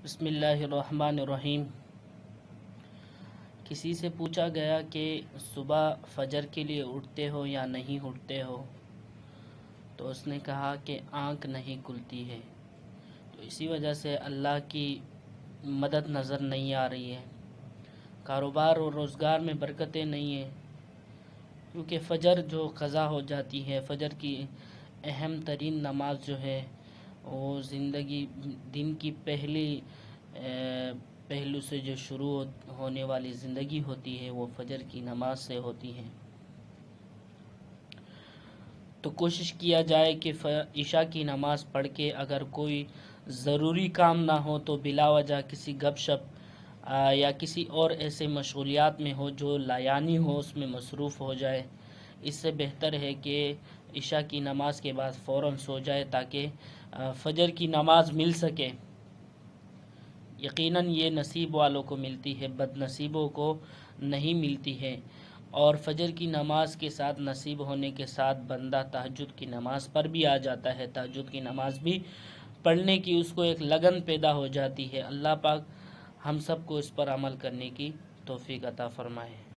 بسم اللہ الرحمن الرحیم۔ کسی سے پوچھا گیا کہ صبح فجر کے لیے اٹھتے ہو یا نہیں اٹھتے ہو، تو اس نے کہا کہ آنکھ نہیں کھلتی ہے۔ تو اسی وجہ سے اللہ کی مدد نظر نہیں آ رہی ہے، کاروبار اور روزگار میں برکتیں نہیں ہیں، کیونکہ فجر جو قضا ہو جاتی ہے، فجر کی اہم ترین نماز جو ہے وہ دن کی پہلو سے جو شروع ہونے والی زندگی ہوتی ہے وہ فجر کی نماز سے ہوتی ہے۔ تو کوشش کیا جائے کہ عشاء کی نماز پڑھ کے اگر کوئی ضروری کام نہ ہو تو بلا وجہ کسی گپ شپ یا کسی اور ایسے مشغولیات میں ہو جو لایانی ہو، اس میں مصروف ہو جائے۔ اس سے بہتر ہے کہ عشاء کی نماز کے بعد فوراً سو جائے تاکہ فجر کی نماز مل سکے۔ یقیناً یہ نصیب والوں کو ملتی ہے، بد نصیبوں کو نہیں ملتی ہے۔ اور فجر کی نماز کے ساتھ نصیب ہونے کے ساتھ بندہ تہجد کی نماز پر بھی آ جاتا ہے، تہجد کی نماز بھی پڑھنے کی اس کو ایک لگن پیدا ہو جاتی ہے۔ اللہ پاک ہم سب کو اس پر عمل کرنے کی توفیق عطا فرمائے۔